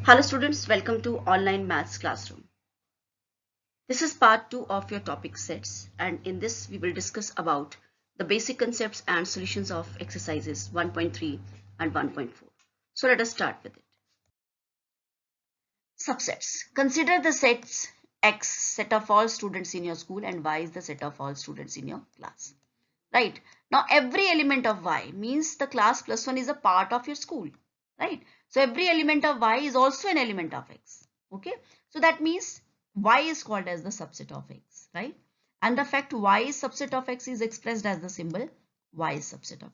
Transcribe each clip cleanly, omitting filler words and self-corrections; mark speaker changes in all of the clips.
Speaker 1: Hello students, welcome to online maths classroom. This is part 2 of your topic sets, and in this we will discuss about the basic concepts and solutions of exercises 1.3 and 1.4. So let us start with it. Subsets. Consider the sets X, set of all students in your school, and Y is the set of all students in your class. Right? Now every element of Y means the class plus 1 is a part of your school. Right? So every element of Y is also an element of X. Okay? So that means Y is called as the subset of X. Right? And the fact Y is subset of X is expressed as the symbol Y is subset of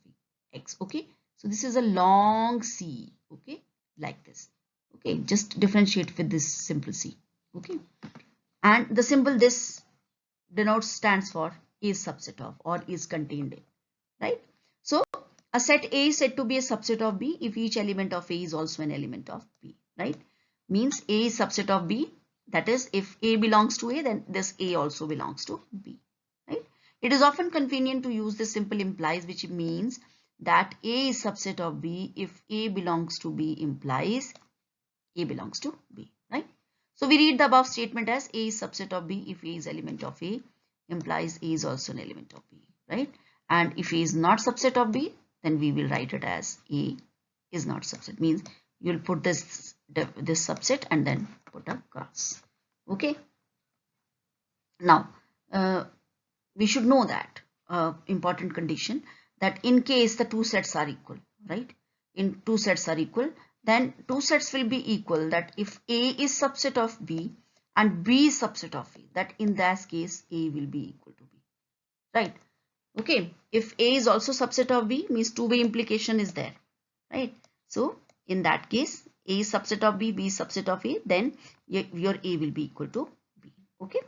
Speaker 1: X. Okay? So this is a long C. Okay? Like this. Okay? Just differentiate with this simple C. Okay? And the symbol this denotes stands for is subset of or is contained in, right? So a set A is said to be a subset of B if each element of A is also an element of B, right? Means A is subset of B, that is if A belongs to A, then this A also belongs to B, right? It is often convenient to use this simple implies, which means that A is subset of B if A belongs to B implies A belongs to B, right? So we read the above statement as A is subset of B if A is element of A implies A is also an element of B, right? And if A is not subset of B, then we will write it as A is not subset. Means you will put this subset and then put a cross. Okay. Now we should know that important condition that in case the two sets are equal, right? In two sets are equal, then two sets will be equal, that if A is subset of B and B is subset of A, that in that case A will be equal to B, right? Okay, if A is also subset of B means two-way implication is there, right? So in that case A is subset of B, B is subset of A, then your A will be equal to B. Okay.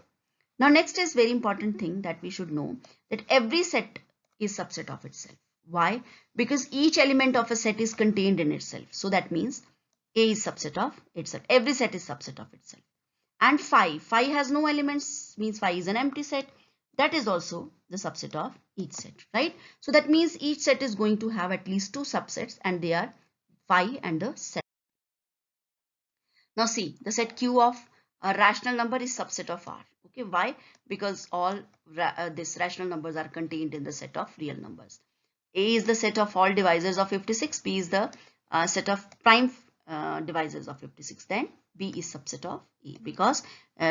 Speaker 1: Now next is very important thing that we should know, that every set is subset of itself. Why? Because each element of a set is contained in itself. So that means A is subset of itself. Every set is subset of itself. And phi has no elements, means phi is an empty set. That is also the subset of each set, right? So that means each set is going to have at least two subsets, and they are phi and the set. Now see, the set Q of a rational number is subset of R. Okay, why? Because all these rational numbers are contained in the set of real numbers. A is the set of all divisors of 56. B is the set of prime divisors of 56. Then B is subset of A, because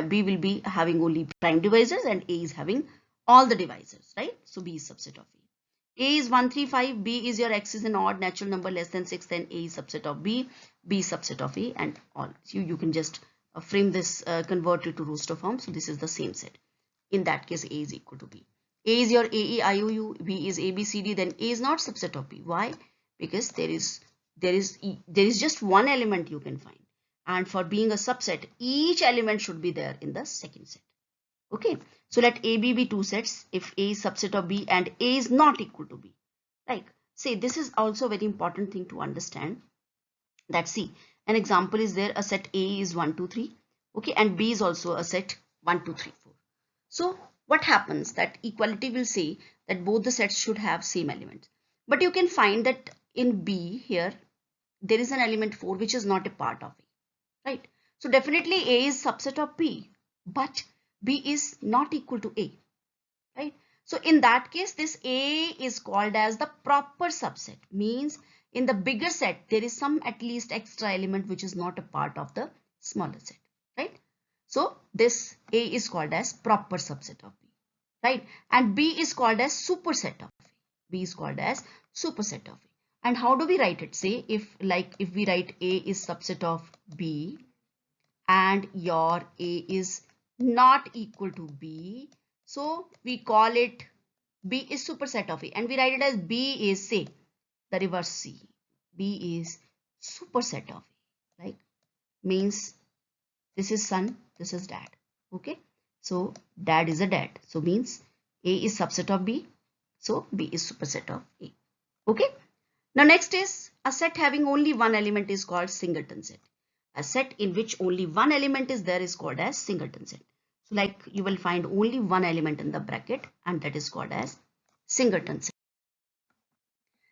Speaker 1: B will be having only prime divisors and A is having all the divisors, right? So B is subset of A. A is 135, B is your X is an odd natural number less than 6, then A is subset of B, B is subset of A, and all. So you can just frame this, convert it to roster form. So this is the same set. In that case, A is equal to B. A is your AEIOU, B is ABCD, then A is not subset of B. Why? Because there is just one element you can find. And for being a subset, each element should be there in the second set. Okay, so let AB be two sets if A is subset of B and A is not equal to B. Like, say, this is also a very important thing to understand, that see, an example is there, a set A is 1, 2, 3, okay, and B is also a set 1, 2, 3, 4. So what happens, that equality will say that both the sets should have same element. But you can find that in B here, there is an element 4 which is not a part of A, right? So definitely A is subset of B, but B is not equal to A, right? So in that case, this A is called as the proper subset. Means in the bigger set, there is some at least extra element which is not a part of the smaller set, right? So this A is called as proper subset of B, right? And B is called as superset of A. B is called as superset of A. And how do we write it? Say if we write A is subset of B and your A is not equal to B, so we call it B is superset of A, and we write it as B is, say, the reverse C. B is superset of A, like, means this is son, this is dad. Okay, so dad is a dad, so means A is subset of B, so B is superset of A. Okay, now next is a set having only one element is called singleton set. A set in which only one element is there is called as singleton set. So like you will find only one element in the bracket, and that is called as singleton set.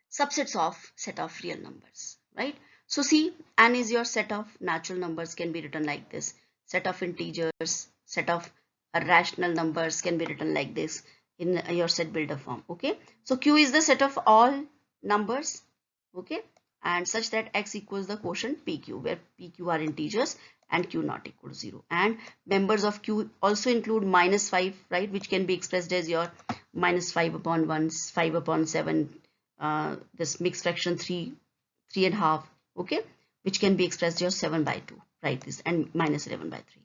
Speaker 1: Subsets of set of real numbers, right? So see, n is your set of natural numbers, can be written like this. Set of integers, set of rational numbers can be written like this in your set builder form. Okay. So q is the set of all numbers. Okay. And such that x equals the quotient pq, where pq are integers and q not equal to 0. And members of q also include -5, right, which can be expressed as your -5 upon 1, 5 upon 7, this mixed fraction 3, 3.5, okay, which can be expressed as 7 by 2, right, this, and -11 by 3,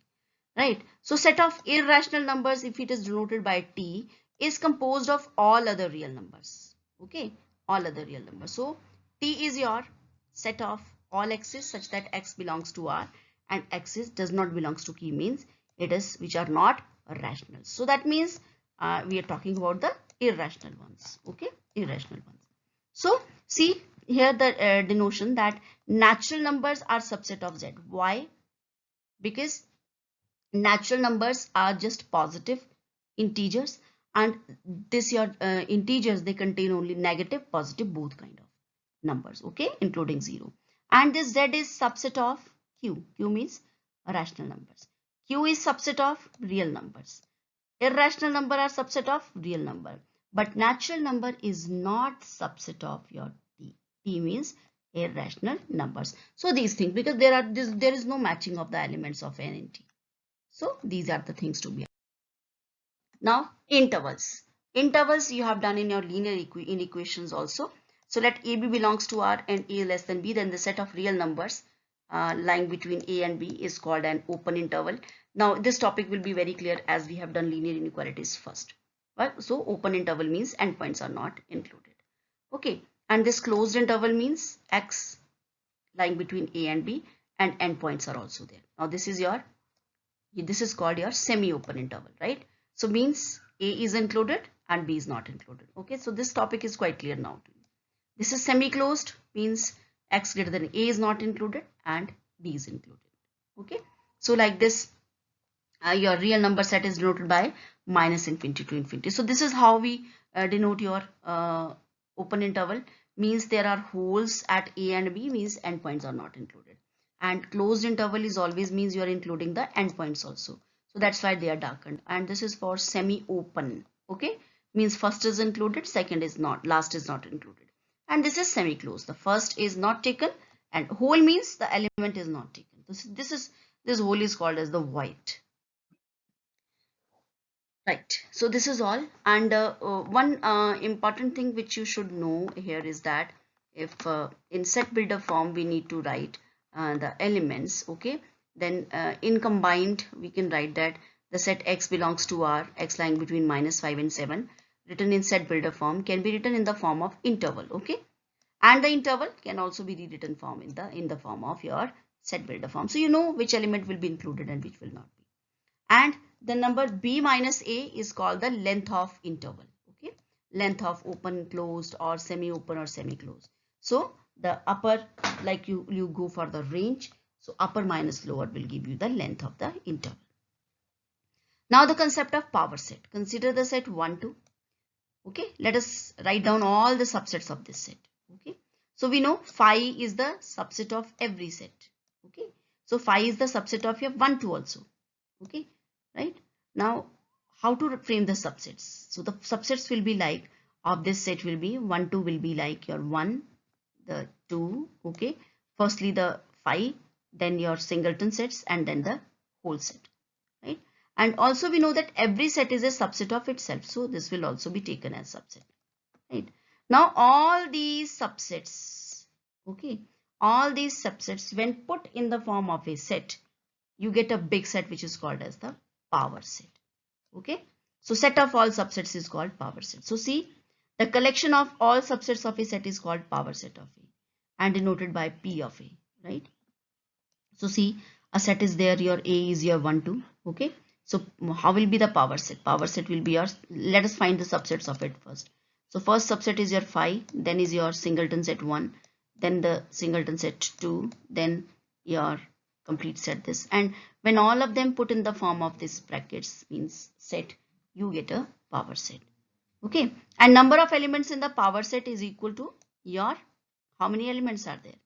Speaker 1: right. So set of irrational numbers, if it is denoted by t, is composed of all other real numbers. Okay, all other real numbers. So t is your set of all x's such that x belongs to r, and x's does not belongs to q, means it is which are not rational. So that means we are talking about the irrational ones. Okay, irrational ones. So see here the denotion that natural numbers are subset of z. Why? Because natural numbers are just positive integers, and this your integers, they contain only negative, positive, both kind of numbers, okay, including 0. And this z is subset of q. Q means rational numbers. Q is subset of real numbers. Irrational number are subset of real number, but natural number is not subset of your t. T means irrational numbers. So these things, because there is no matching of the elements of n and t. So these are the things to be. Now intervals. Intervals you have done in your linear inequations also. So let AB belongs to R and A less than B, then the set of real numbers lying between A and B is called an open interval. Now this topic will be very clear as we have done linear inequalities first. Right? So open interval means endpoints are not included. Okay, and this closed interval means X lying between A and B and endpoints are also there. Now this is called your semi-open interval, right? So means A is included and B is not included. Okay, so this topic is quite clear now to you. This is semi-closed, means X greater than A is not included and B is included. Okay, so like this, your real number set is denoted by -infinity to infinity. So this is how we denote your open interval, means there are holes at A and B, means endpoints are not included. And closed interval is always means you are including the endpoints also. So that's why they are darkened. And this is for semi-open. Okay, means first is included, second is not, last is not included. And this is semi-closed. The first is not taken, and whole means the element is not taken. This whole is called as the void. Right. So this is all. And one important thing which you should know here is that if in set builder form we need to write the elements, okay, then in combined we can write that the set x belongs to R, x lying between -5 and 7, written in set builder form, can be written in the form of interval, okay, and the interval can also be rewritten form in the form of your set builder form. So you know which element will be included and which will not be. And the number b minus a is called the length of interval. Okay, length of open, closed, or semi-open or semi-closed. So the upper, like you go for the range, so upper minus lower will give you the length of the interval. Now the concept of power set. Consider the set 1, 2. Okay, let us write down all the subsets of this set. Okay, so we know phi is the subset of every set. Okay, so phi is the subset of your 1, 2 also. Okay, right. Now how to frame the subsets? So the subsets will be like of this set will be 1, 2 will be like your 1, the 2, okay, firstly the phi, then your singleton sets, and then the whole set, right? And also we know that every set is a subset of itself, so this will also be taken as subset, right? Now all these subsets, okay, all these subsets when put in the form of a set, you get a big set which is called as the power set. Okay, so set of all subsets is called power set. So see, the collection of all subsets of a set is called power set of A and denoted by P of A, right? So see, a set is there, your A is your 1, 2. Okay, so how will be the power set? Power set will be your, let us find the subsets of it first. So first subset is your phi, then is your singleton set 1, then the singleton set 2, then your complete set this. And when all of them put in the form of this brackets means set, you get a power set. Okay, and number of elements in the power set is equal to your, how many elements are there?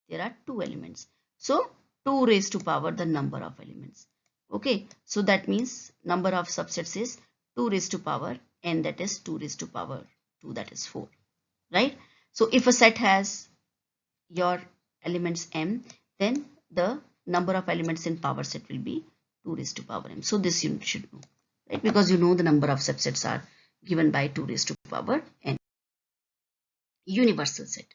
Speaker 1: there are 2 elements. So 2 raised to power the number of elements. Okay, so that means number of subsets is 2 raised to power n, that is 2 raised to power 2, that is 4, right? So if a set has your elements m, then the number of elements in power set will be 2 raised to power m. So this you should know, right? Because you know the number of subsets are given by 2 raised to power n. Universal set.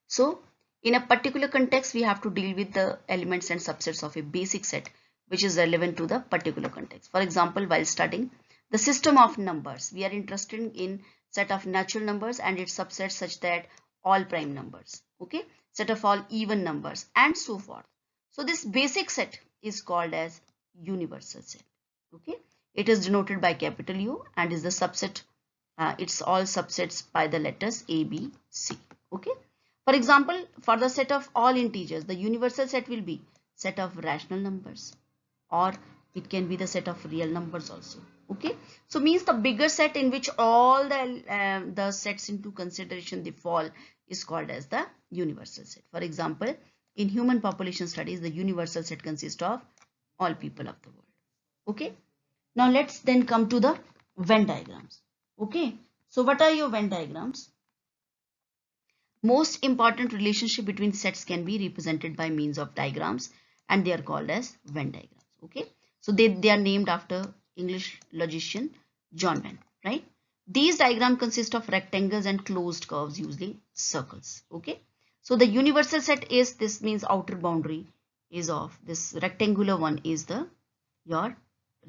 Speaker 1: So in a particular context, we have to deal with the elements and subsets of a basic set which is relevant to the particular context. For example, while studying the system of numbers, we are interested in set of natural numbers and its subsets such that all prime numbers, okay, set of all even numbers, and so forth. So this basic set is called as universal set. Okay, it is denoted by capital U and is the subset. It's all subsets by the letters A, B, C. Okay. For example, for the set of all integers, the universal set will be set of rational numbers, or it can be the set of real numbers also. Okay, so means the bigger set in which all the sets into consideration they fall is called as the universal set. For example, in human population studies, the universal set consists of all people of the world. Okay, now let's then come to the Venn diagrams. Okay, so what are your Venn diagrams? Most important relationship between sets can be represented by means of diagrams, and they are called as Venn diagrams. Okay, so they are named after English logician John Venn, right? These diagrams consist of rectangles and closed curves using circles. Okay, so the universal set is, this means outer boundary is of this rectangular one is the your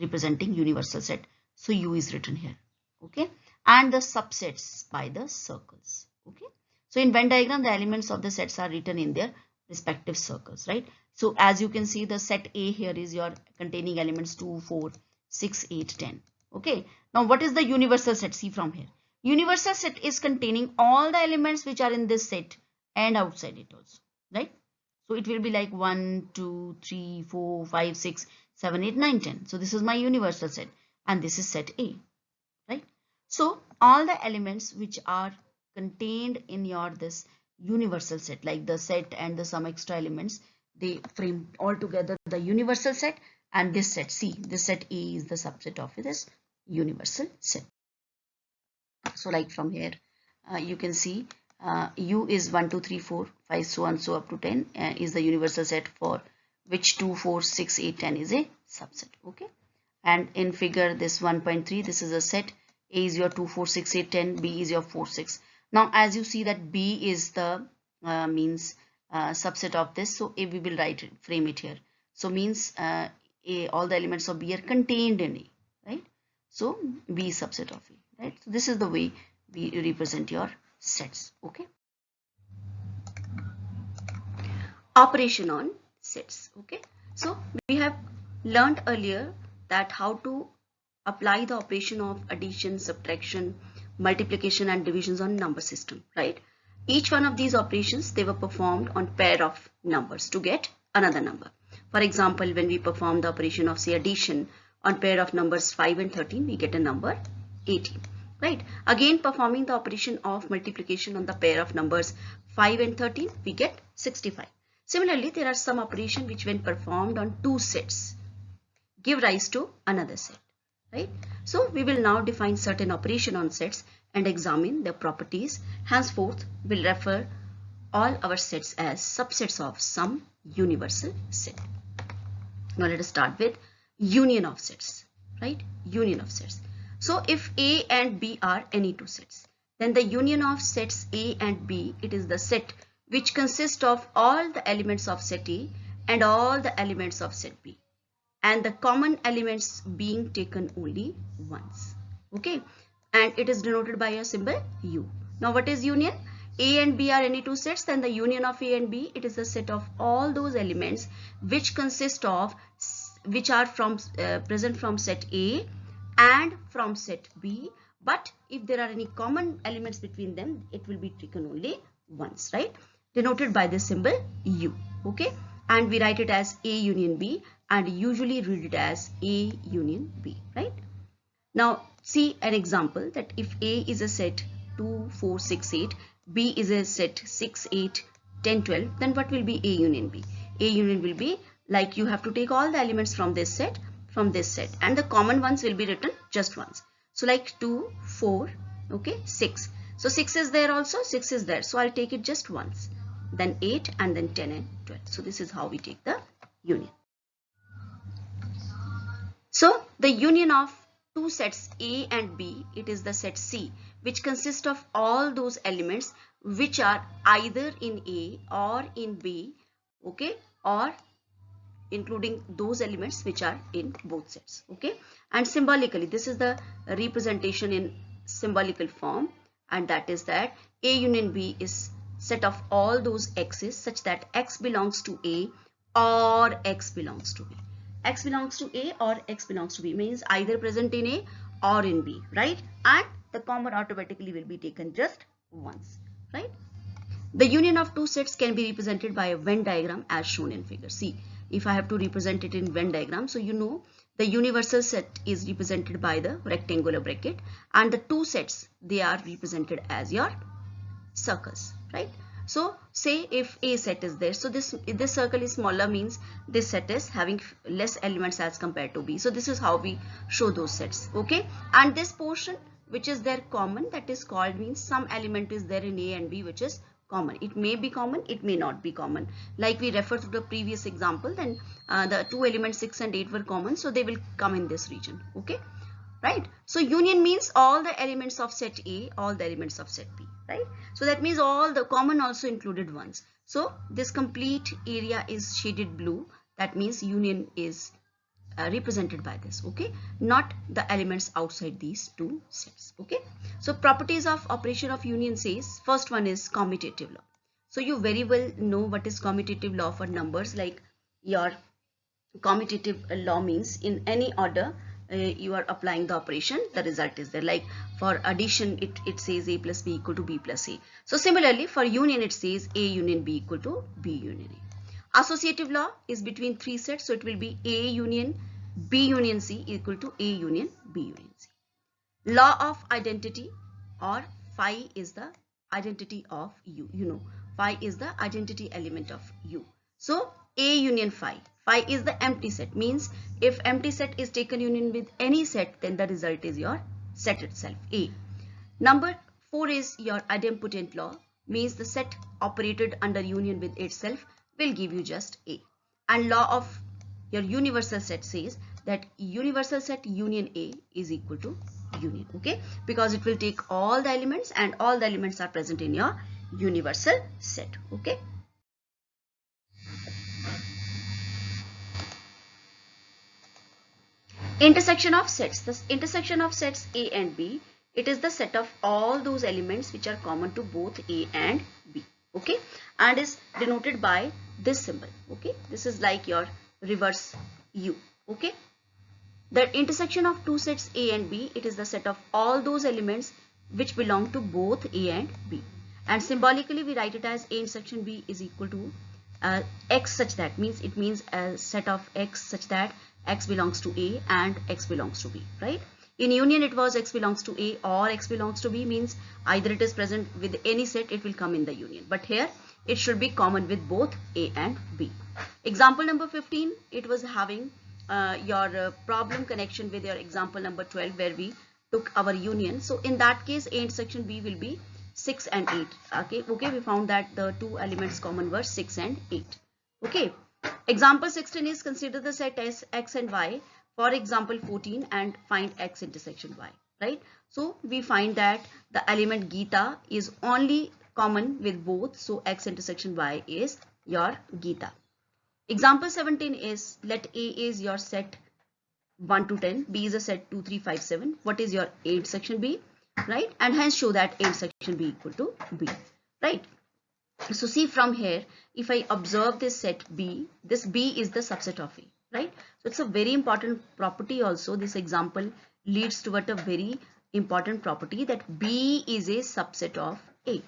Speaker 1: representing universal set. So U is written here. Okay, and the subsets by the circles. Okay, so in Venn diagram, the elements of the sets are written in their respective circles, right? So as you can see, the set A here is your containing elements 2, 4, 6, 8, 10. Okay, now what is the universal set? See from here, universal set is containing all the elements which are in this set and outside it also, right? So it will be like 1, 2, 3, 4, 5, 6, 7, 8, 9, 10. So this is my universal set and this is set A, right? So all the elements which are contained in your this universal set, like the set and the some extra elements, they frame all together the universal set, and this set C, this set A is the subset of this universal set. So like from here you can see U is 1, 2, 3, 4, 5, so on so up to 10 is the universal set for which 2, 4, 6, 8, 10 is a subset. Okay, and in figure this 1.3, this is a set. A is your 2, 4, 6, 8, 10, B is your 4, 6. Now as you see that B is the subset of this, so A we will write it, frame it here. So means A, all the elements of B are contained in A, right? So B is subset of A, right? So this is the way we represent your sets. Okay, operation on sets. Okay, so we have learned earlier that how to apply the operation of addition, subtraction, multiplication and divisions on number system, right? Each one of these operations, they were performed on pair of numbers to get another number. For example, when we perform the operation of say addition on pair of numbers 5 and 13, we get a number 18, right? Again, performing the operation of multiplication on the pair of numbers 5 and 13, we get 65. Similarly, there are some operation which when performed on two sets give rise to another set, right? So we will now define certain operation on sets and examine their properties. Henceforth, we'll refer all our sets as subsets of some universal set. Now let us start with union of sets, right? Union of sets. So if A and B are any two sets, then the union of sets A and B, it is the set which consists of all the elements of set A and all the elements of set B, and the common elements being taken only once. Okay, and it is denoted by a symbol U. Now what is union? A and B are any two sets, then the union of A and B, it is the set of all those elements which consist of, which are from present from set A and from set B, but if there are any common elements between them, it will be taken only once, right? Denoted by the symbol U. Okay, and we write it as A union B and usually read it as A union B, right? Now see an example that if A is a set 2, 4, 6, 8, B is a set 6, 8, 10, 12, then what will be A union B? A union will be like you have to take all the elements from this set, and the common ones will be written just once. So like 2, 4, okay, 6. So 6 is there also, 6 is there. So I'll take it just once. Then 8 and then 10 and 12. So this is how we take the union. So the union of two sets A and B, it is the set C, which consists of all those elements which are either in A or in B, okay, or including those elements which are in both sets, okay. And symbolically, this is the representation in symbolical form, and that is that A union B is set of all those x's such that x belongs to A or x belongs to B. X belongs to A or x belongs to B means either present in A or in B, right? And the common automatically will be taken just once, right? The union of two sets can be represented by a Venn diagram as shown in figure. See, if I have to represent it in Venn diagram, so you know the universal set is represented by the rectangular bracket, and the two sets, they are represented as your circles, right? So say if A set is there, so this circle is smaller, means this set is having less elements as compared to B. So this is how we show those sets, okay? And this portion which is there common, that is called, means some element is there in A and B which is common. It may be common, it may not be common. Like we referred to the previous example, then the two elements 6 and 8 were common, so they will come in this region, okay? Right? So union means all the elements of set A, all the elements of set B, right? So that means all the common also included ones. So this complete area is shaded blue. That means union is represented by this, okay? Not the elements outside these two sets, okay? So properties of operation of union says, first one is commutative law. So you very well know what is commutative law for numbers. Like your commutative law means in any order you are applying the operation, the result is there. Like for addition, it says A plus B equal to B plus A. So similarly for union, it says A union B equal to B union A. Associative law is between three sets, so it will be A union B union C equal to A union B union C. Law of identity, or phi is the identity of U. You know, phi is the identity element of U. So A union phi. Phi is the empty set, means if empty set is taken union with any set, then the result is your set itself, A. Number 4 is your idempotent law, means the set operated under union with itself will give you just A. And law of your universal set says that universal set union A is equal to union, okay, because it will take all the elements and all the elements are present in your universal set, okay. Intersection of sets. The intersection of sets A and B, it is the set of all those elements which are common to both A and B, okay, and is denoted by this symbol, okay. This is like your reverse U, okay. The intersection of two sets A and B, it is the set of all those elements which belong to both A and B, and symbolically we write it as A intersection B is equal to X such that, means it means a set of X such that X belongs to A and X belongs to B, right? In union it was X belongs to A or X belongs to B, means either it is present with any set, it will come in the union, but here it should be common with both A and B. Example number 15, it was having your problem connection with your example number 12 where we took our union. So in that case A intersection B will be 6 and 8, okay, we found that the two elements common were 6 and 8, okay. Example 16 is consider the set as X and Y for example 14 and find X intersection Y, right? So we find that the element Gita is only common with both, so X intersection Y is your Gita. Example 17 is let A is your set 1 to 10, B is a set 2, 3, 5, 7. What is your A intersection B, right? And hence show that A intersection B equal to B, right? So see from here, if I observe this set B, this B is the subset of A, right? So it's a very important property also. This example leads toward a very important property that B is a subset of A,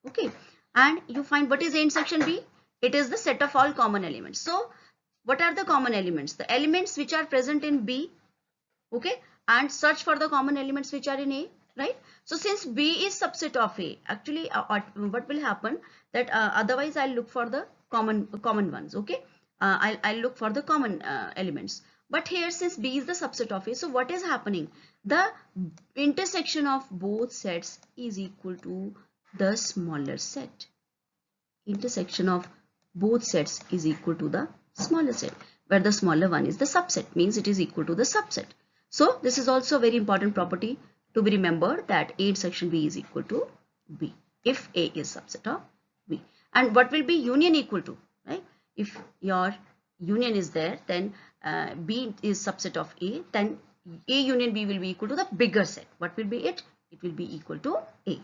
Speaker 1: okay? And you find what is A intersection B? It is the set of all common elements. So what are the common elements? The elements which are present in B, okay? And search for the common elements which are in A. right? So since B is subset of A, actually what will happen that otherwise I'll look for the common ones, okay? I'll look for the common elements. But here since B is the subset of A, so what is happening? The intersection of both sets is equal to the smaller set. Intersection of both sets is equal to the smaller set, where the smaller one is the subset, means it is equal to the subset. So this is also a very important property to be remembered, that A intersection B is equal to B if A is subset of B. And what will be union equal to, right? If your union is there, then B is subset of A, then A union B will be equal to the bigger set. What will be it? It will be equal to A.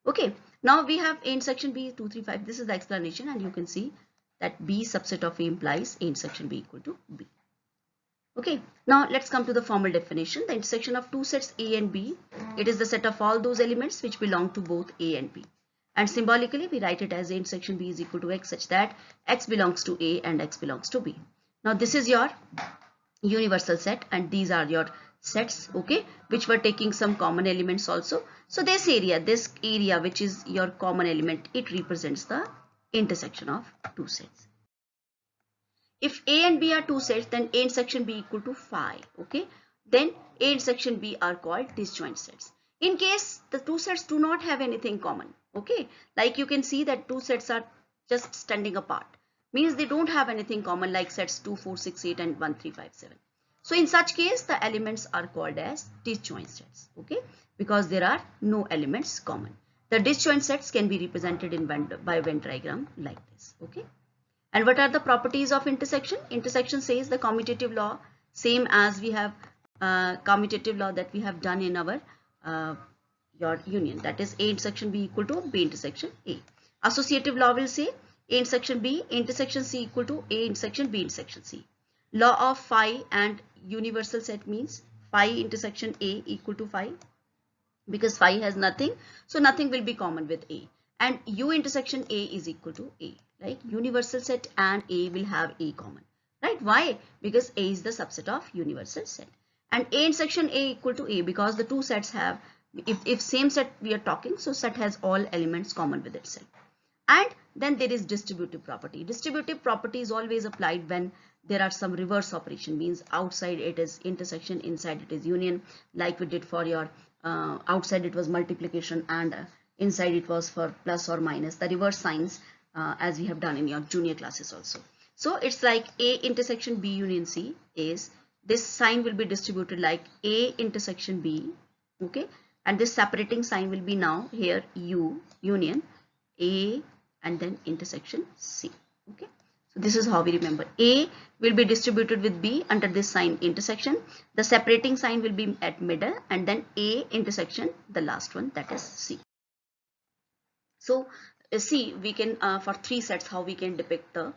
Speaker 1: Okay, now we have A intersection B 2, 3, 5. This is the explanation, and you can see that B subset of A implies A intersection B equal to B. Okay, now let's come to the formal definition. The intersection of two sets A and B, it is the set of all those elements which belong to both A and B. And symbolically, we write it as A intersection B is equal to X, such that X belongs to A and X belongs to B. Now this is your universal set, and these are your sets, okay, which were taking some common elements also. So this area which is your common element, it represents the intersection of two sets. If A and B are two sets, then A intersection B equal to phi, okay, then A intersection B are called disjoint sets. In case the two sets do not have anything common, okay, like you can see that two sets are just standing apart, means they don't have anything common, like sets 2, 4, 6, 8 and 1, 3, 5, 7. So in such case, the elements are called as disjoint sets, okay, because there are no elements common. The disjoint sets can be represented in by Venn diagram like this, okay. And what are the properties of intersection? Intersection says the commutative law, same as we have commutative law that we have done in our your union, that is A intersection B equal to B intersection A. Associative law will say A intersection B intersection C equal to A intersection B intersection C. Law of phi and universal set means phi intersection A equal to phi, because phi has nothing, so nothing will be common with A. And U intersection A is equal to A, right? Universal set and A will have A common, right? Why? Because A is the subset of universal set. And A intersection A equal to A, because the two sets have, if same set we are talking, so set has all elements common with itself. And then there is distributive property. Distributive property is always applied when there are some reverse operation, means outside it is intersection, inside it is union, like we did for your outside it was multiplication and inside it was for plus or minus, the reverse signs, as we have done in your junior classes also. So it's like A intersection B union C is, this sign will be distributed like A intersection B, okay, and this separating sign will be now here U union A and then intersection C, okay. So this is how we remember. A will be distributed with B under this sign intersection. The separating sign will be at middle, and then A intersection, the last one, that is C. So see, we can for three sets, how we can depict the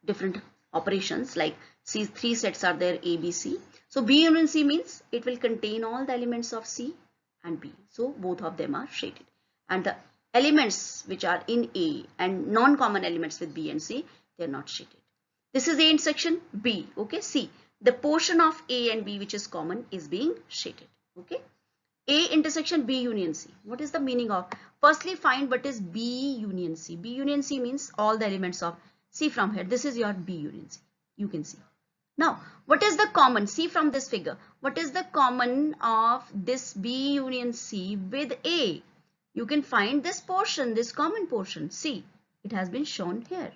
Speaker 1: different operations, like C, three sets are there, A, B, C. So B union C means it will contain all the elements of C and B. So both of them are shaded, and the elements which are in A and non-common elements with B and C, they are not shaded. This is A intersection B, okay. C, the portion of A and B which is common is being shaded, okay. A intersection B union C. What is the meaning of? Firstly, find what is B union C. B union C means all the elements of C from here. This is your B union C. You can see. Now, what is the common? See from this figure. What is the common of this B union C with A? You can find this portion, this common portion. See, it has been shown here.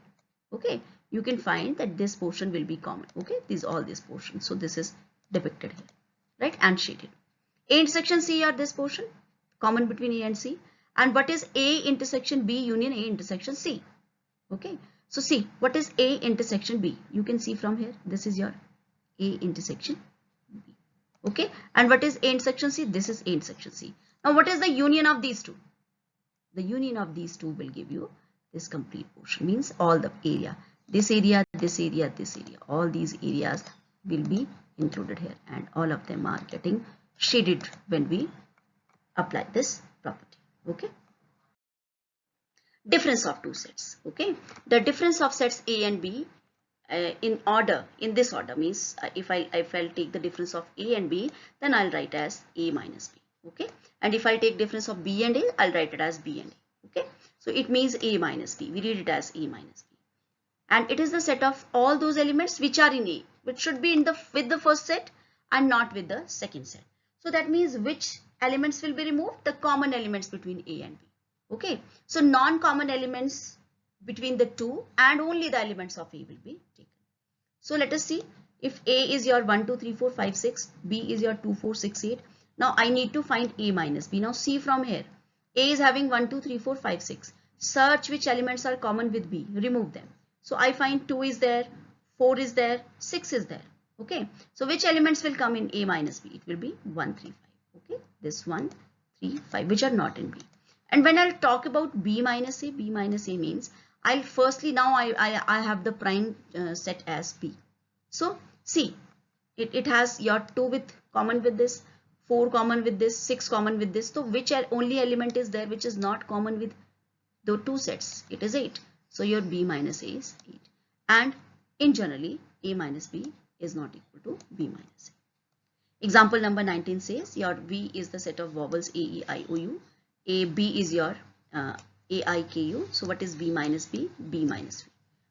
Speaker 1: Okay, you can find that this portion will be common. Okay, all these portions. So this is depicted here, right, and shaded. A intersection C are this portion, common between A and C. And what is A intersection B union A intersection C? Okay, so see, what is A intersection B? You can see from here, this is your A intersection B. Okay, and what is A intersection C? This is A intersection C. Now, what is the union of these two? The union of these two will give you this complete portion, means all the area, this area, this area, this area, all these areas will be included here, and all of them are getting shaded when we apply this property, okay. Difference of two sets, okay. The difference of sets A and B in this order means if I'll take the difference of A and B, then I'll write as A minus B, Okay, and if I take difference of B and A, I'll write it as B and A. Okay, so it means A minus B. We read it as A minus B. And it is the set of all those elements which are in A, which should be in the with the first set and not with the second set. So that means which elements will be removed? The common elements between A and B. Okay, so non-common elements between the two and only the elements of A will be taken. So let us see, if A is your 1, 2, 3, 4, 5, 6, B is your 2, 4, 6, 8. Now I need to find A minus B. Now see from here, A is having 1, 2, 3, 4, 5, 6. Search which elements are common with B, remove them. So I find 2 is there, 4 is there, 6 is there. Okay, so which elements will come in A minus B? It will be 1, 3, 5. Okay, this 1, 3, 5, which are not in B. And when I'll talk about B minus A means I'll firstly, now I have the prime set as B. So see, it has your 2 with common with this, 4 common with this, 6 common with this. So which only element is there which is not common with the two sets? It is 8. So your B minus A is 8. And in generally, A minus B is not equal to B minus A. Example number 19 says your V is the set of vowels A, E, I, O, U. A, B is your A, I, K, U. So what is V minus B? B minus V.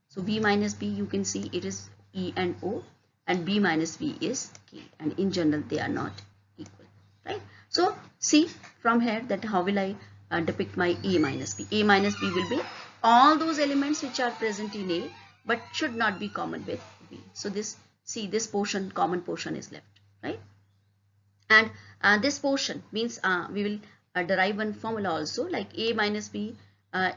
Speaker 1: So V minus B, you can see it is E and O, and B minus V is K. And in general, they are not equal, right? So see from here that how will I depict my A minus B? A minus B will be all those elements which are present in A but should not be common with B. So this, see, this portion, common portion is left, right? And this portion means we will derive one formula also, like A minus B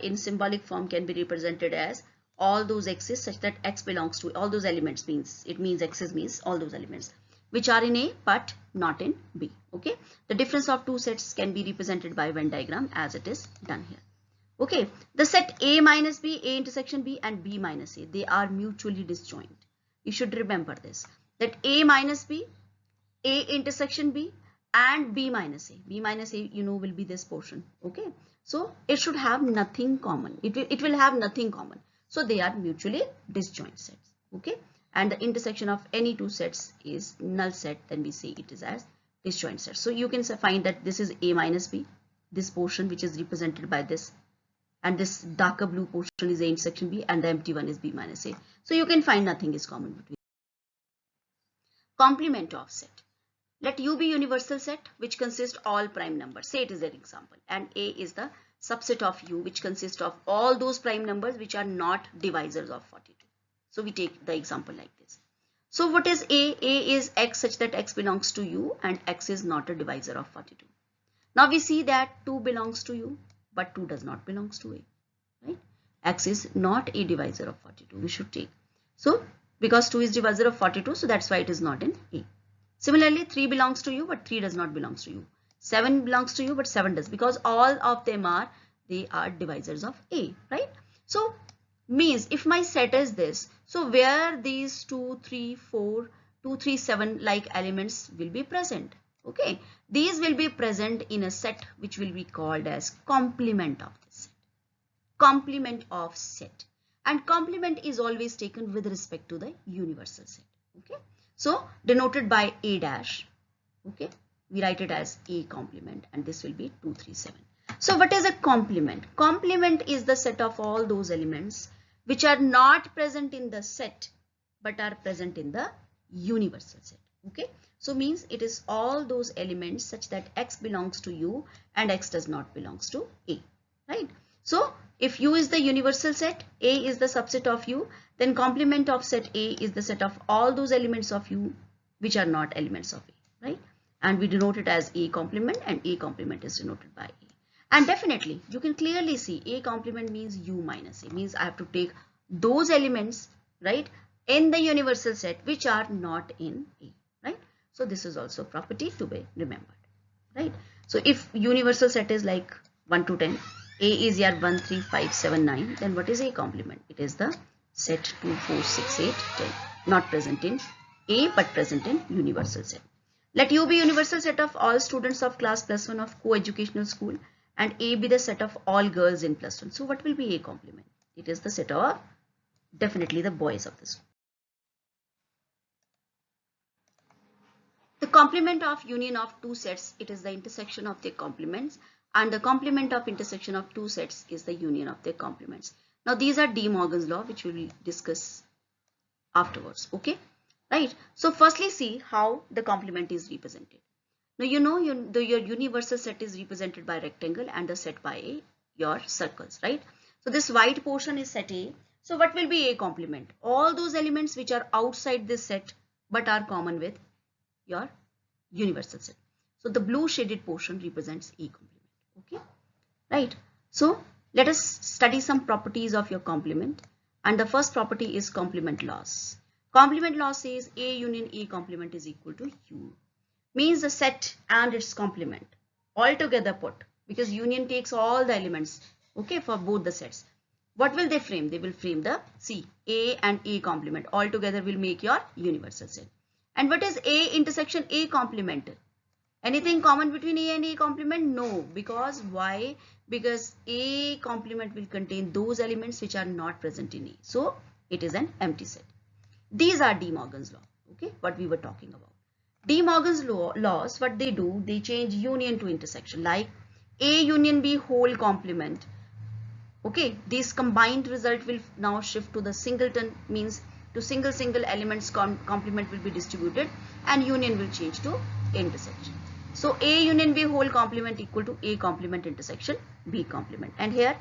Speaker 1: in symbolic form can be represented as all those x's such that x belongs to all those elements, means it means x's means all those elements which are in A but not in B. Okay, the difference of two sets can be represented by Venn diagram as it is done here. Okay, the set A minus B, A intersection B, and B minus A, they are mutually disjoint. You should remember this, that A minus B, A intersection B, and B minus A. B minus A, you know, will be this portion. Okay, so it should have nothing common. It will have nothing common. So they are mutually disjoint sets. Okay, and the intersection of any two sets is null set. Then we say it is as disjoint set. So you can find that this is A minus B, this portion which is represented by this, and this darker blue portion is A intersection B, and the empty one is B minus A. So you can find nothing is common between. Complement of set. Let U be universal set which consists all prime numbers. Say it is an example, and A is the subset of U which consists of all those prime numbers which are not divisors of 42. So we take the example like this. So what is A? A is x such that x belongs to U and x is not a divisor of 42. Now we see that 2 belongs to U but 2 does not belongs to A, right? X is not a divisor of 42. We should take. So because 2 is divisor of 42, so that's why it is not in A. Similarly, 3 belongs to U but 3 does not belongs to U. 7 belongs to U but 7 does, because all of them are divisors of A, right? So means if my set is this, so where these 2, 3, 4, 2, 3, 7 like elements will be present. Okay, these will be present in a set which will be called as complement of the set. Complement of set, and complement is always taken with respect to the universal set. Okay, so denoted by A dash. Okay, we write it as A complement, and this will be 2, 3, 7. So what is a complement? Complement is the set of all those elements which are not present in the set but are present in the universal set. Okay, so means it is all those elements such that x belongs to U and x does not belongs to A, right? So if U is the universal set, A is the subset of U, then complement of set A is the set of all those elements of U which are not elements of A, right? And we denote it as A complement, and A complement is denoted by A. And definitely you can clearly see A complement means U minus A, means I have to take those elements, right, in the universal set which are not in A, right? So this is also a property to be remembered, right? So if universal set is like 1 to 10, A is your 1, 3, 5, 7, 9, then what is A complement? It is the set 2, 4, 6, 8, 10, not present in A but present in universal set. Let U be universal set of all students of class +1 of co-educational school, and A be the set of all girls in +1. So what will be A complement? It is the set of definitely the boys of the school. The complement of union of two sets, it is the intersection of their complements, and the complement of intersection of two sets is the union of their complements. Now these are De Morgan's law, which we will discuss afterwards. Okay, right? So firstly, see how the complement is represented. Now you know your universal set is represented by rectangle and the set by your circles, right? So this white portion is set A. So what will be A complement? All those elements which are outside this set but are common with your universal set. So the blue shaded portion represents A complement. Okay, right? So let us study some properties of your complement, and the first property is complement laws. Complement law says A union A complement is equal to U. Means the set and its complement all together put, because union takes all the elements, okay, for both the sets. What will they frame? They will frame the C, A and A complement all together will make your universal set. And what is A intersection A complement? Anything common between A and A complement? No. Because why? Because A complement will contain those elements which are not present in A. So it is an empty set. These are De Morgan's law. Okay, what we were talking about. De Morgan's laws, what they do, they change union to intersection, like A union B whole complement. Okay, this combined result will now shift to the singleton, means to single elements complement will be distributed, and union will change to intersection. So A union B whole complement equal to A complement intersection B complement, and here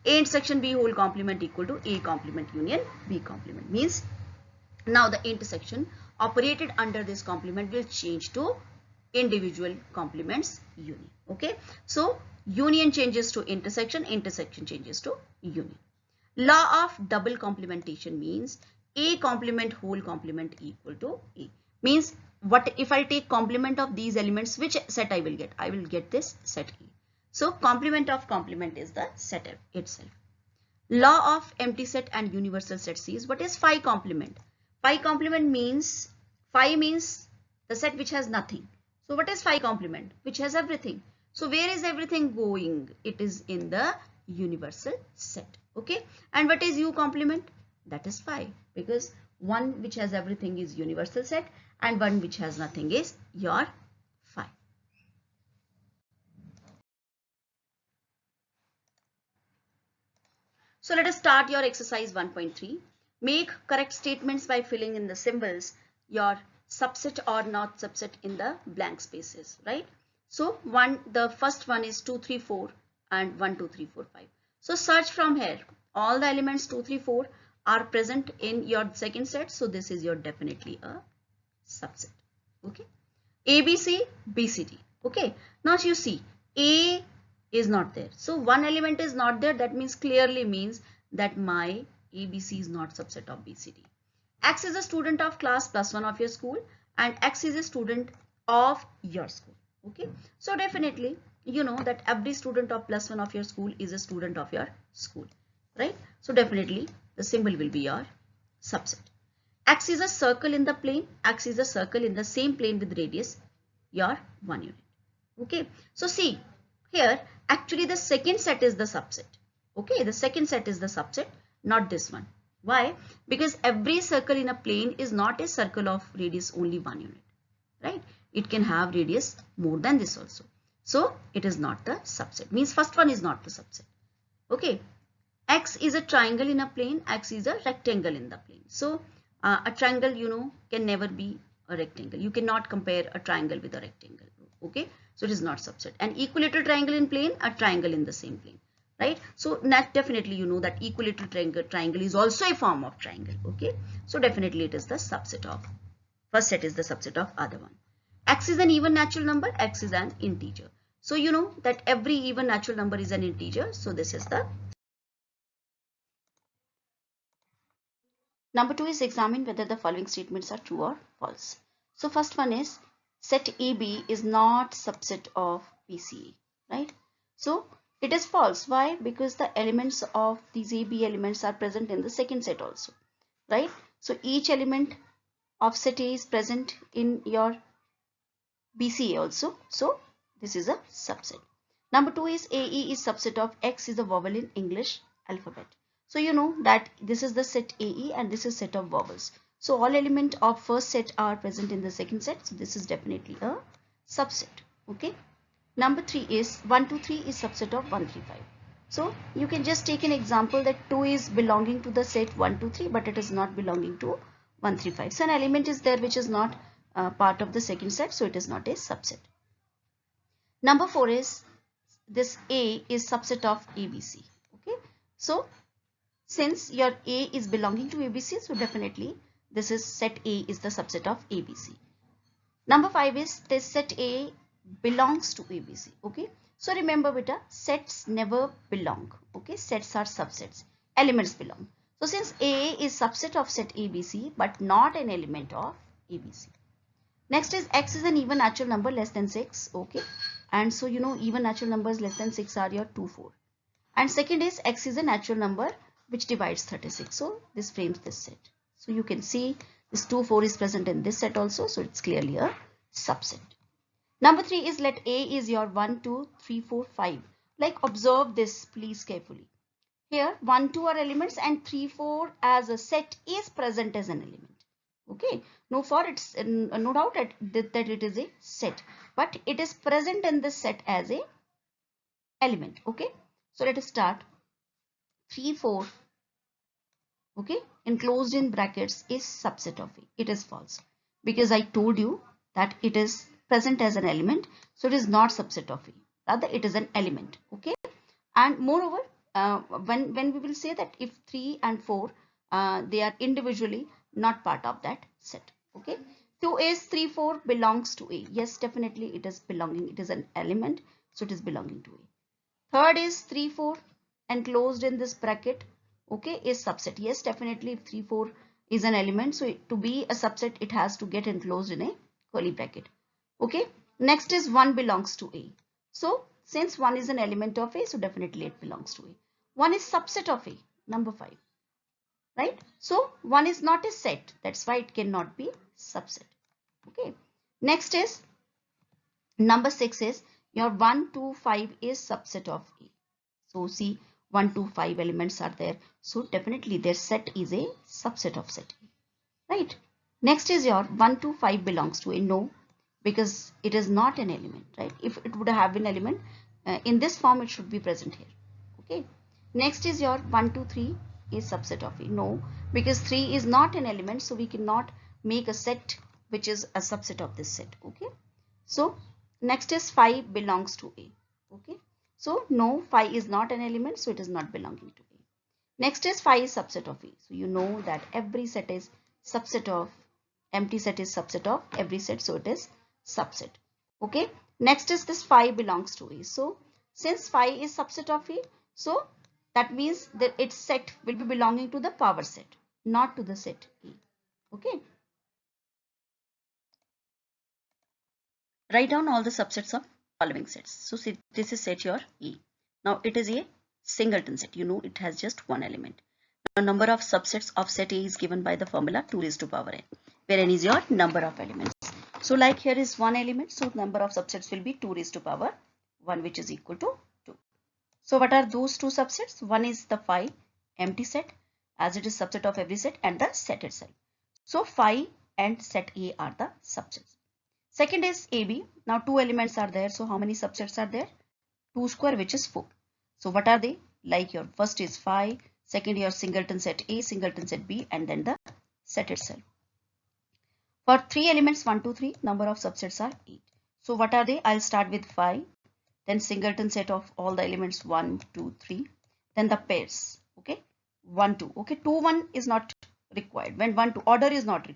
Speaker 1: A intersection B whole complement equal to A complement union B complement, means now the intersection operated under this complement will change to individual complements union. Okay, so union changes to intersection, intersection changes to union. Law of double complementation means A complement whole complement equal to A. Means what if I take complement of these elements, which set I will get? I will get this set A. So complement of complement is the set itself. Law of empty set and universal set says what is phi complement? Phi complement means, phi means the set which has nothing. So what is phi complement? Which has everything. So where is everything going? It is in the universal set. Okay. And what is U complement? That is phi, because one which has everything is universal set and one which has nothing is your phi. So let us start your exercise 1.3. Make correct statements by filling in the symbols, your subset or not subset in the blank spaces, right? So the first one is 2, 3, 4 and 1, 2, 3, 4, 5. So search from here. All the elements 2, 3, 4 are present in your second set. So this is your definitely a subset. Okay. A, B, C, B, C, D. Okay. Now you see A is not there. So one element is not there. That means clearly means that my ABC is not subset of BCD. X is a student of class +1 of your school and X is a student of your school. Okay. So definitely you know that every student of +1 of your school is a student of your school, right? So definitely the symbol will be your subset. X is a circle in the plane. X is a circle in the same plane with radius, your 1 unit. Okay. So see here, actually the second set is the subset. Okay. The second set is the subset, not this one. Why? Because every circle in a plane is not a circle of radius only 1 unit, right? It can have radius more than this also. So it is not the subset. Means first one is not the subset. Okay. X is a triangle in a plane. X is a rectangle in the plane. So a triangle, you know, can never be a rectangle. You cannot compare a triangle with a rectangle. Okay. So it is not subset. An equilateral triangle in plane, a triangle in the same plane. Right. So definitely you know that equilateral triangle is also a form of triangle. Okay. So definitely it is the subset of, first set is the subset of other one. X is an even natural number. X is an integer. So you know that every even natural number is an integer. So this is the number 2 is examine whether the following statements are true or false. So first one is set AB is not subset of BCA, right? So it is false. Why? Because the elements of these AB elements are present in the second set also, right? So each element of set A is present in your BCA also. So this is a subset. Number 2 is AE is subset of X is a vowel in English alphabet. So you know that this is the set AE and this is set of vowels. So all element of first set are present in the second set. So this is definitely a subset. Okay. Number 3 is 1, 2, 3 is subset of 1, 3, 5. So you can just take an example that 2 is belonging to the set 1, 2, 3, but it is not belonging to 1, 3, 5. So an element is there which is not part of the second set, so it is not a subset. Number 4 is this A is subset of ABC. Okay, so since your A is belonging to ABC, so definitely this is set A is the subset of ABC. Number 5 is this set A belongs to ABC. Okay, so remember beta, sets never belong. Okay, sets are subsets, elements belong. So since A is subset of set ABC but not an element of ABC. Next is X is an even natural number less than 6. Okay, and so you know even natural numbers less than 6 are your 2, 4. And second is X is a natural number which divides 36. So this frames this set. So you can see this 2, 4 is present in this set also. So it's clearly a subset. Number 3 is let A is your 1, 2, 3, 4, 5. Like observe this please carefully. Here 1, 2 are elements and 3, 4 as a set is present as an element. Okay, no doubt that it is a set, but it is present in this set as a element. Okay, so let us start. 3, 4, okay, enclosed in brackets is subset of A. It is false because I told you that it is present as an element, so it is not subset of A, rather it is an element. Okay, and moreover when we will say that if 3 and 4 they are individually not part of that set. Okay, 2 is 3, 4 belongs to A. Yes, definitely it is belonging, it is an element, so it is belonging to A. Third is 3, 4 enclosed in this bracket, okay, is subset. Yes, definitely if 3, 4 is an element, so to be a subset it has to get enclosed in a curly bracket. Okay, next is 1 belongs to A. So since 1 is an element of A, so definitely it belongs to A. 1 is subset of A, number 5, right? So 1 is not a set, that's why it cannot be subset. Okay, next is number 6 is your 1, 2, 5 is subset of A. So see 1, 2, 5 elements are there, so definitely their set is a subset of set A, right? Next is your 1, 2, 5 belongs to A. No, because it is not an element, right? If it would have been element in this form, it should be present here. Okay, next is your 1, 2, 3 is subset of A. No, because 3 is not an element, so we cannot make a set which is a subset of this set. Okay, so next is 5 belongs to A. Okay, so no, 5 is not an element, so it is not belonging to A. Next is 5 is subset of A. So you know that every set is subset of, empty set is subset of every set, so it is subset. Okay, next is this 5 belongs to A. So since 5 is subset of A, so that means that its set will be belonging to the power set, not to the set A. Okay, write down all the subsets of following sets. So see, this is set your E. Now it is a singleton set. You know it has just one element. Now number of subsets of set A is given by the formula 2 raised to power n, where n is your number of elements. So like here is one element, so number of subsets will be 2 raised to power 1, which is equal to 2. So what are those two subsets? One is the phi empty set, as it is subset of every set, and the set itself. So phi and set A are the subsets. Second is AB. Now two elements are there. So how many subsets are there? 2 square, which is 4. So what are they? Like your first is phi, second your singleton set A, singleton set B, and then the set itself. For 3 elements 1, 2, 3, number of subsets are 8. So what are they? I'll start with phi, then singleton set of all the elements 1, 2, 3, then the pairs. Okay, 1, 2. Okay, 2, 1 is not required. When 1, 2, order is not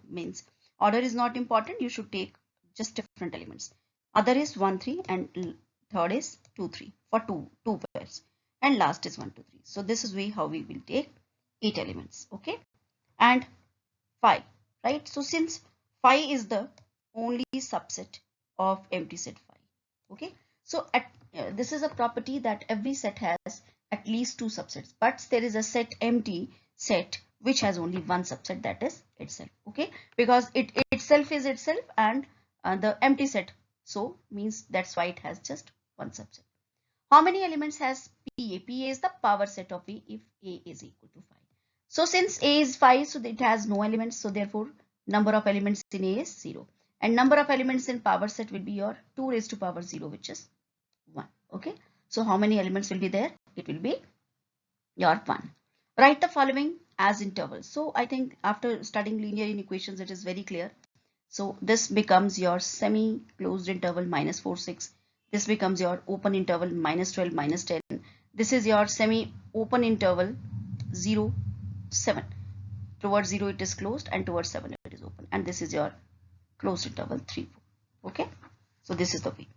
Speaker 1: means order is not important. You should take just different elements. Other is 1, 3, and third is 2, 3 for two pairs, and last is 1, 2, 3. So this is way how we will take 8 elements. Okay, and phi, right? So since phi is the only subset of empty set phi. Okay, so this is a property that every set has at least 2 subsets, but there is a set empty set which has only one subset, that is itself. Okay, because it itself is itself and the empty set, so means that's why it has just one subset. How many elements has PA? PA is the power set of A if A is equal to 5. So since A is 5, so it has no elements. So therefore, number of elements in A is 0. And number of elements in power set will be your 2 raised to power 0, which is 1. Okay. So how many elements will be there? It will be your 1. Write the following as intervals. So I think after studying linear inequations, it is very clear. So this becomes your semi-closed interval minus 4, 6. This becomes your open interval minus 12, minus 10. This is your semi-open interval 0, 7. Towards 0 it is closed and towards 7 it is open. And this is your closed interval 3, 4. Okay. So this is the way.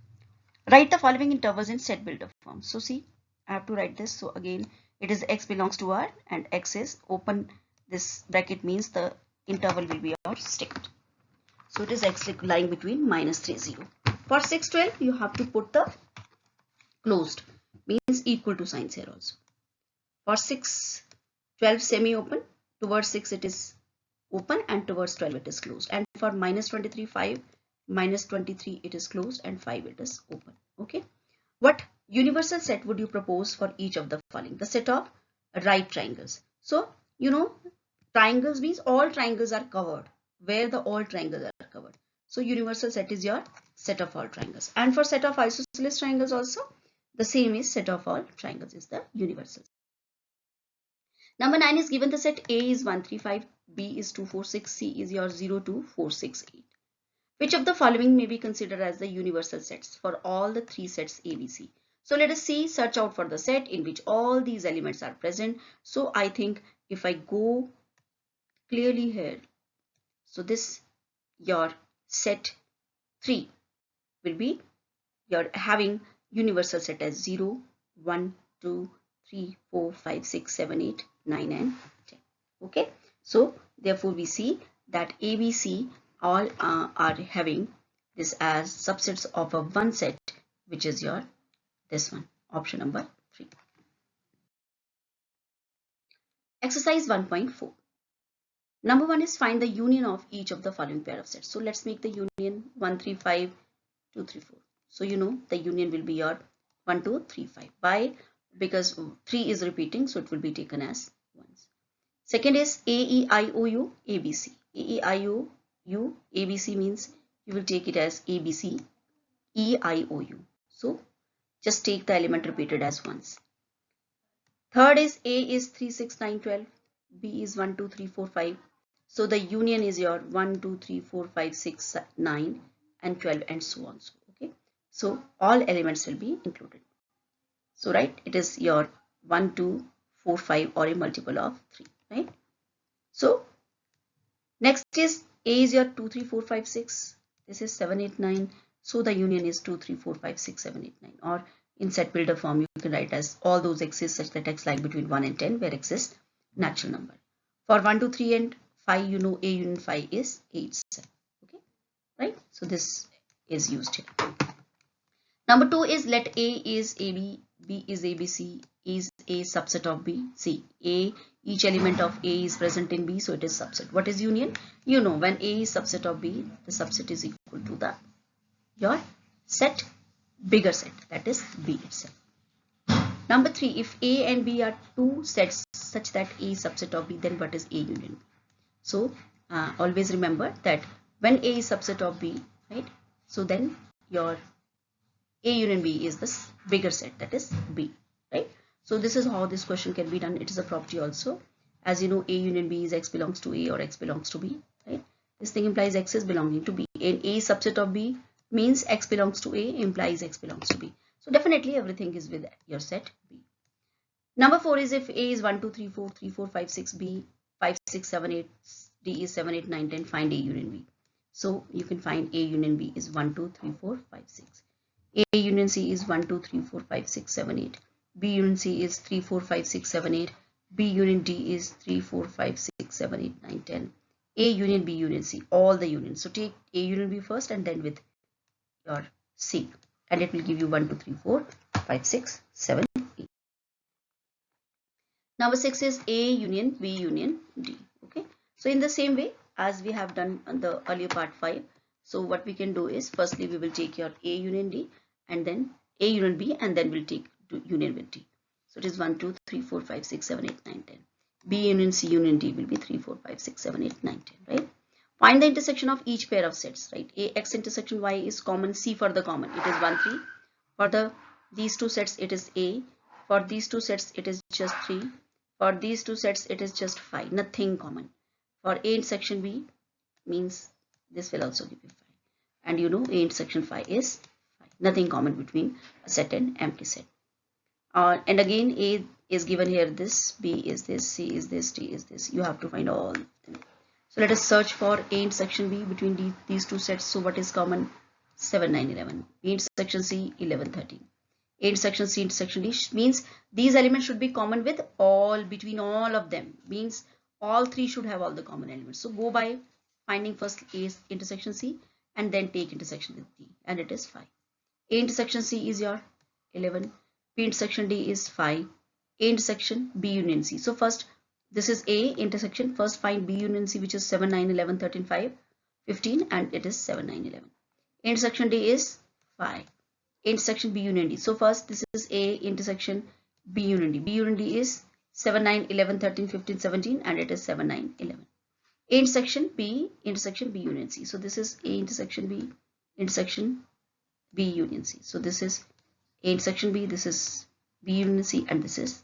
Speaker 1: Write the following intervals in set builder form. So see, I have to write this. So again, it is x belongs to R and x is open. This bracket means the interval will be our stacked. So it is x lying between minus 3, 0. For 6, 12, you have to put the closed, means equal to signs here also. For 6, 12 semi-open, towards 6 it is open and towards 12 it is closed. And for minus 23, 5, minus 23 it is closed and 5 it is open. Okay. What universal set would you propose for each of the following? The set of right triangles. So, you know, triangles means all triangles are covered. Where the all triangles are covered. So universal set is your set of all triangles. And for set of isosceles triangles also, the same is set of all triangles is the universal. Number 9 is given the set A is 1, 3, 5, B is 2, 4, 6, C is your 0, 2, 4, 6, 8. Which of the following may be considered as the universal sets for all the 3 sets ABC? So let us see, search out for the set in which all these elements are present. So I think if I go clearly here, so this your set 3 will be your having universal set as 0, 1, 2, 3, 4, 5, 6, 7, 8, 9 and 10. Okay. So therefore we see that ABC all are having this as subsets of a one set, which is your this one, option number 3. Exercise 1.4. Number 1 is find the union of each of the following pair of sets. So let's make the union 1, 3, 5, 2, 3, 4. So you know the union will be your 1, 2, 3, 5. Why? Because 3 is repeating, so it will be taken as ones. Second is A, E, I, O, U, A, B, C. A, E, I, O, U, A, B, C means you will take it as A, B, C, E, I, O, U. So just take the element repeated as ones. Third is A is 3, 6, 9, 12. B is 1, 2, 3, 4, 5. So the union is your 1, 2, 3, 4, 5, 6, 9 and 12 and so on. Okay. So all elements will be included. So right, it is your 1, 2, 4, 5 or a multiple of 3. Right. So next is A is your 2, 3, 4, 5, 6. This is 7, 8, 9. So the union is 2, 3, 4, 5, 6, 7, 8, 9. Or in set builder form, you can write as all those x's such that x lie between 1 and 10, where x is natural number. For 1, 2, 3 and 5, you know A union 5 is A itself. Okay, right? So this is used here. Number 2 is let A is AB, B is ABC, is a subset of B. See, A, each element of A is present in B, so it is subset. What is union? You know, when A is subset of B, the subset is equal to the your set, bigger set, that is B itself. Number 3, if A and B are two sets such that A is subset of B, then what is A union B? So always remember that when A is subset of B, right? So then your A union B is this bigger set, that is B, right? So this is how this question can be done. It is a property also. As you know, A union B is x belongs to A or x belongs to B, right? This thing implies x is belonging to B. And A is subset of B means x belongs to A implies x belongs to B. So definitely everything is with your set B. Number 4 is if A is 1, 2, 3, 4, 3, 4, 5, 6, B, 5, 6, 7, 8, D is 7, 8, 9, 10, find A union B. So you can find A union B is 1, 2, 3, 4, 5, 6. A union C is 1, 2, 3, 4, 5, 6, 7, 8. B union C is 3, 4, 5, 6, 7, 8. B union D is 3, 4, 5, 6, 7, 8, 9, 10. A union B union C, all the unions. So take A union B first and then with your C. And it will give you 1, 2, 3, 4, 5, 6, 7, 8. Number 6 is A union B union D. Okay. So in the same way as we have done on the earlier part 5. So what we can do is firstly we will take your A union D and then A union B and then we'll take union with D. So it is 1, 2, 3, 4, 5, 6, 7, 8, 9, 10. B union C union D will be 3, 4, 5, 6, 7, 8, 9, 10, right? Find the intersection of each pair of sets, right? A X intersection Y is common, C for the common, it is 1, 3. For these two sets, it is A. For these two sets, it is just 3. For these two sets, it is just 5, nothing common. For A intersection B means this will also give you 5. And you know A intersection 5 is 5, nothing common between a set and empty set. And again, A is given here this, B is this, C is this, D is this. You have to find all them. So let us search for A intersection B between these two sets. So what is common? 7, 9, 11. B intersection C, 11, 13. A intersection C intersection D means these elements should be common with all, between all of them. Means all three should have all the common elements. So go by finding first A intersection C and then take intersection with D, and it is 5. A intersection C is your 11. B intersection D is 5. A intersection B union C. So first, this is A intersection. First find B union C, which is 7, 9, 11, 13, 5, 15, and it is 7, 9, 11. A intersection D is 5. A intersection B union D. So first, this is A intersection B union D. B union D is 7, 9, 11, 13, 15, 17, and it is 7, 9, 11. A intersection B union C. So this is A intersection B union C. So this is A intersection B, this is B union C, and this is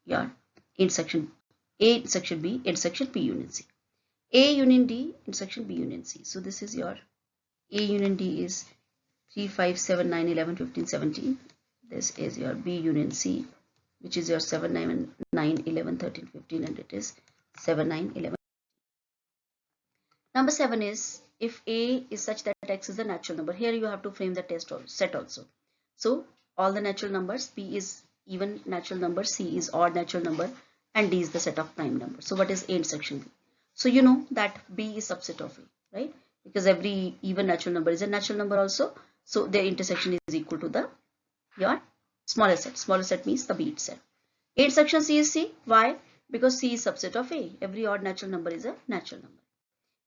Speaker 1: your intersection A intersection B intersection B union C. A union D intersection B union C. So this is your A union D is 3, 5, 7, 9, 11, 15, 17. This is your B union C, which is your 7, 9, 11, 13, 15, and it is 7, 9, 11. Number 7 is if A is such that X is a natural number. Here you have to frame the test set also. So all the natural numbers, B is even natural number, C is odd natural number, and D is the set of prime numbers. So what is A intersection B? So you know that B is subset of A, right? Because every even natural number is a natural number also. So their intersection is equal to your smaller set. Smaller set means the B itself. A intersection C is C. Why? Because C is subset of A. Every odd natural number is a natural number.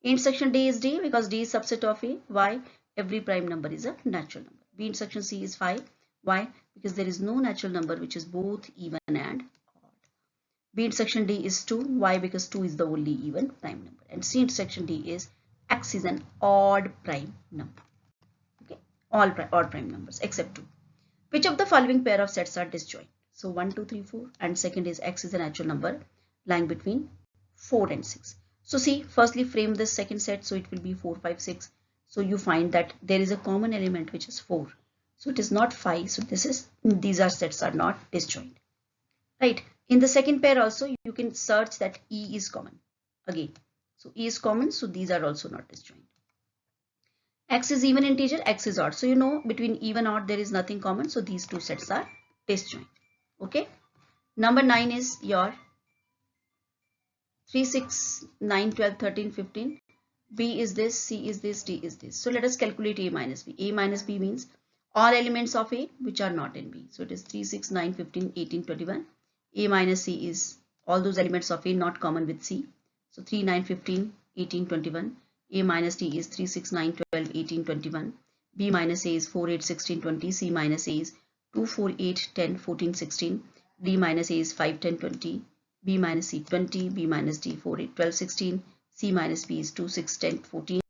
Speaker 1: A intersection D is D because D is subset of A. Why? Every prime number is a natural number. B intersection C is 5. Why? Because there is no natural number which is both even and odd. B intersection D is 2. Why? Because 2 is the only even prime number. And C intersection D is X is an odd prime number. Okay, all odd prime numbers except 2. Which of the following pair of sets are disjoint? So 1, 2, 3, 4, and second is X is a natural number lying between 4 and 6. So see, firstly frame this second set, so it will be 4, 5, 6. So you find that there is a common element which is 4. So it is not 5. So these sets are not disjoint. Right. In the second pair also you can search that E is common. Again. So E is common. So these are also not disjoint. X is even integer, X is odd. So you know between even odd there is nothing common. So these two sets are disjoint. Okay. Number 9 is your 3, 6, 9, 12, 13, 15. B is this, C is this, D is this. So let us calculate A minus B. A minus B means all elements of A which are not in B. So it is 3, 6, 9, 15, 18, 21. A minus C is all those elements of A not common with C. So 3, 9, 15, 18, 21. A minus D is 3, 6, 9, 12, 18, 21. B minus A is 4, 8, 16, 20. C minus A is 2, 4, 8, 10, 14, 16. D minus A is 5, 10, 20. B minus C 20. B minus D 4, 8, 12, 16. C minus B is 2, 6, 10, 14.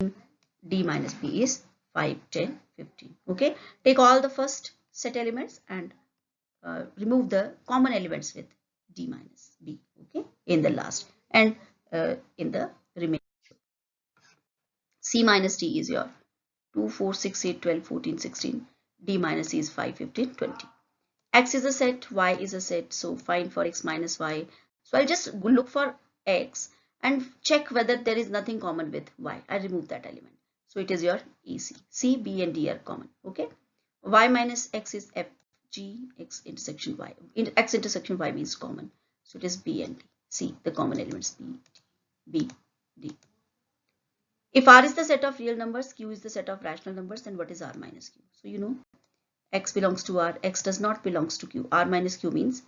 Speaker 1: D minus B is 5, 10, 15. Okay. Take all the first set elements and remove the common elements with D minus B. Okay. In the last and in the remaining. C minus D is your 2, 4, 6, 8, 12, 14, 16. D minus C is 5, 15, 20. X is a set, Y is a set. So find for X minus Y. So I'll just look for X and check whether there is nothing common with Y. I remove that element. So it is your EC. C, B and D are common. Okay. Y minus X is F, G, X intersection Y. X intersection Y means common. So it is B and D. C, the common elements B, D. If R is the set of real numbers, Q is the set of rational numbers, then what is R minus Q? So you know X belongs to R, X does not belongs to Q. R minus Q means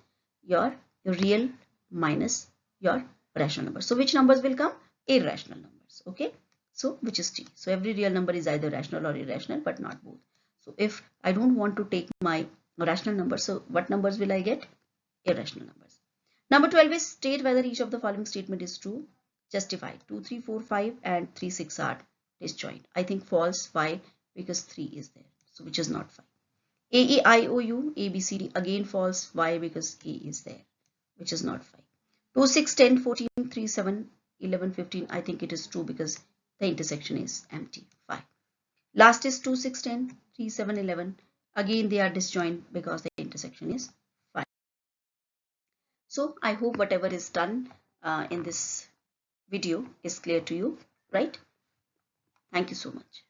Speaker 1: your real minus your rational number. So which numbers will come? Irrational numbers. Okay. So which is T. So every real number is either rational or irrational, but not both. So if I don't want to take my rational number, so what numbers will I get? Irrational numbers. Number 12 is state whether each of the following statement is true. Justify. 2, 3, 4, 5 and 3, 6 are disjoint. I think false. Why? Because 3 is there. So which is not 5. A, E, I, O, U, A, B, C, D. Again false. Why? Because A is there. Which is not 5. 2, 6, 10, 14, 3, 7, 11, 15. I think it is true because the intersection is empty. 5. Last is 2, 6, 10, 3, 7, 11. Again they are disjoint because the intersection is 5. So I hope whatever is done in this video is clear to you, right? Thank you so much.